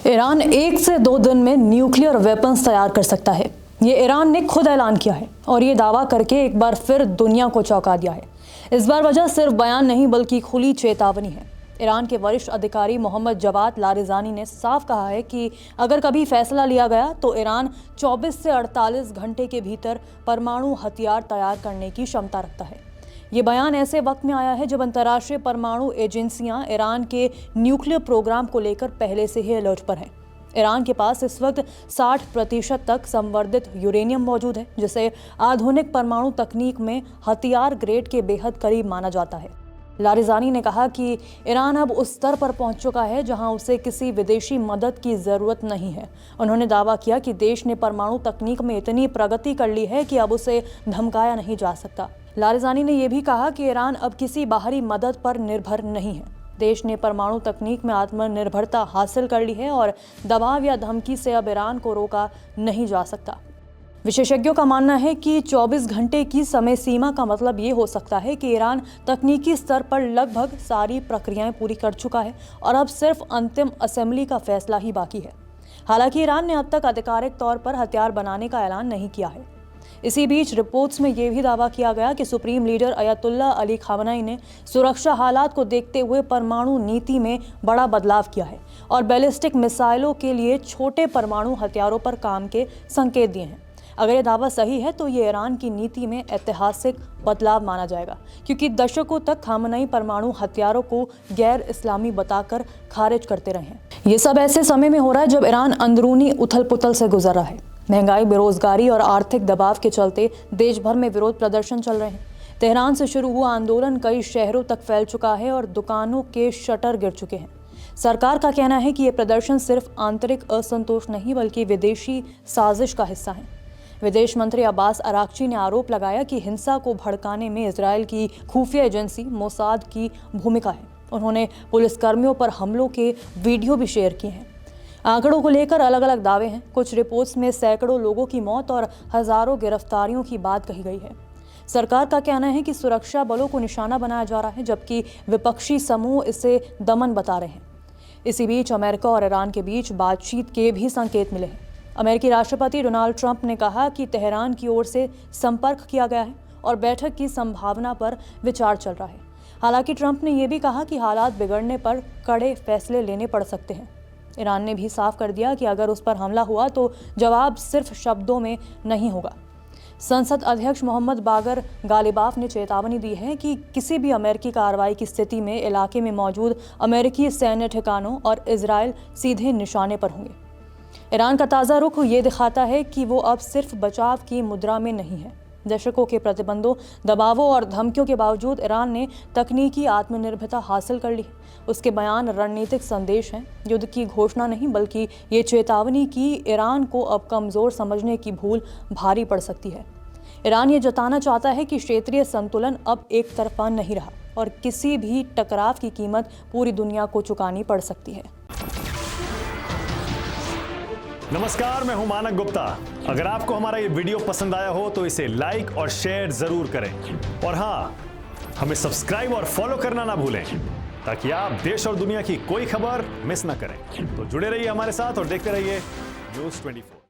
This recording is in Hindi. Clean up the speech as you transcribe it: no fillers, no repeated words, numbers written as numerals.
ईरान 1 से 2 दिन में न्यूक्लियर वेपन्स तैयार कर सकता है। ये ईरान ने खुद ऐलान किया है और ये दावा करके एक बार फिर दुनिया को चौंका दिया है। इस बार वजह सिर्फ बयान नहीं बल्कि खुली चेतावनी है। ईरान के वरिष्ठ अधिकारी मोहम्मद जवाद लारिजानी ने साफ कहा है कि अगर कभी फैसला लिया गया तो ईरान 24 से 48 घंटे के भीतर परमाणु हथियार तैयार करने की क्षमता रखता है। ये बयान ऐसे वक्त में आया है जब अंतर्राष्ट्रीय परमाणु एजेंसियां ईरान के न्यूक्लियर प्रोग्राम को लेकर पहले से ही अलर्ट पर हैं। ईरान के पास इस वक्त 60% तक संवर्धित यूरेनियम मौजूद है, जिसे आधुनिक परमाणु तकनीक में हथियार ग्रेड के बेहद करीब माना जाता है। लारिजानी ने कहा कि ईरान अब उस स्तर पर पहुंच चुका है जहां उसे किसी विदेशी मदद की जरूरत नहीं है। उन्होंने दावा किया कि देश ने परमाणु तकनीक में इतनी प्रगति कर ली है कि अब उसे धमकाया नहीं जा सकता। लारिजानी ने यह भी कहा कि ईरान अब किसी बाहरी मदद पर निर्भर नहीं है। देश ने परमाणु तकनीक में आत्मनिर्भरता हासिल कर ली है और दबाव या धमकी से अब ईरान को रोका नहीं जा सकता। विशेषज्ञों का मानना है कि 24 घंटे की समय सीमा का मतलब ये हो सकता है कि ईरान तकनीकी स्तर पर लगभग सारी प्रक्रियाएं पूरी कर चुका है और अब सिर्फ अंतिम असेंबली का फैसला ही बाकी है। हालांकि ईरान ने अब तक आधिकारिक तौर पर हथियार बनाने का ऐलान नहीं किया है। इसी बीच रिपोर्ट्स में यह भी दावा किया गया कि सुप्रीम लीडर अयतुल्ला अली खामनेई ने सुरक्षा हालात को देखते हुए परमाणु नीति में बड़ा बदलाव किया है और बैलिस्टिक मिसाइलों के लिए छोटे परमाणु हथियारों पर काम के संकेत दिए हैं। अगर ये दावा सही है तो ये ईरान की नीति में ऐतिहासिक बदलाव माना जाएगा, क्योंकि दशकों तक खामनेई परमाणु हथियारों को गैर इस्लामी बताकर खारिज करते रहे हैं। ये सब ऐसे समय में हो रहा है जब ईरान अंदरूनी उथल पुथल से गुजर रहा है। महंगाई, बेरोजगारी और आर्थिक दबाव के चलते देश भर में विरोध प्रदर्शन चल रहे हैं। तेहरान से शुरू हुआ आंदोलन कई शहरों तक फैल चुका है और दुकानों के शटर गिर चुके हैं। सरकार का कहना है कि ये प्रदर्शन सिर्फ आंतरिक असंतोष नहीं बल्कि विदेशी साजिश का हिस्सा है। विदेश मंत्री अब्बास अराक्ची ने आरोप लगाया कि हिंसा को भड़काने में इजरायल की खुफिया एजेंसी मोसाद की भूमिका है। उन्होंने पुलिसकर्मियों पर हमलों के वीडियो भी शेयर किए हैं। आंकड़ों को लेकर अलग अलग दावे हैं। कुछ रिपोर्ट्स में सैकड़ों लोगों की मौत और हजारों गिरफ्तारियों की बात कही गई है। सरकार का कहना है कि सुरक्षा बलों को निशाना बनाया जा रहा है, जबकि विपक्षी समूह इसे दमन बता रहे हैं। इसी बीच अमेरिका और ईरान के बीच बातचीत के भी संकेत मिले हैं। अमेरिकी राष्ट्रपति डोनाल्ड ट्रंप ने कहा कि तेहरान की ओर से संपर्क किया गया है और बैठक की संभावना पर विचार चल रहा है। हालांकि ट्रंप ने यह भी कहा कि हालात बिगड़ने पर कड़े फैसले लेने पड़ सकते हैं। ईरान ने भी साफ कर दिया कि अगर उस पर हमला हुआ तो जवाब सिर्फ शब्दों में नहीं होगा। संसद अध्यक्ष मोहम्मद बागर गालिबाफ ने चेतावनी दी है कि किसी भी अमेरिकी कार्रवाई की स्थिति में इलाके में मौजूद अमेरिकी सैन्य ठिकानों और इजरायल सीधे निशाने पर होंगे। ईरान का ताज़ा रुख ये दिखाता है कि वो अब सिर्फ बचाव की मुद्रा में नहीं है। दशकों के प्रतिबंधों, दबावों और धमकियों के बावजूद ईरान ने तकनीकी आत्मनिर्भरता हासिल कर ली। उसके बयान रणनीतिक संदेश हैं, युद्ध की घोषणा नहीं बल्कि ये चेतावनी कि ईरान को अब कमज़ोर समझने की भूल भारी पड़ सकती है। ईरान ये जताना चाहता है कि क्षेत्रीय संतुलन अब एक तरफा नहीं रहा और किसी भी टकराव की कीमत पूरी दुनिया को चुकानी पड़ सकती है। नमस्कार, मैं हूं मानक गुप्ता। अगर आपको हमारा ये वीडियो पसंद आया हो तो इसे लाइक और शेयर जरूर करें और हाँ, हमें सब्सक्राइब और फॉलो करना ना भूलें ताकि आप देश और दुनिया की कोई खबर मिस ना करें। तो जुड़े रहिए हमारे साथ और देखते रहिए न्यूज़ 24।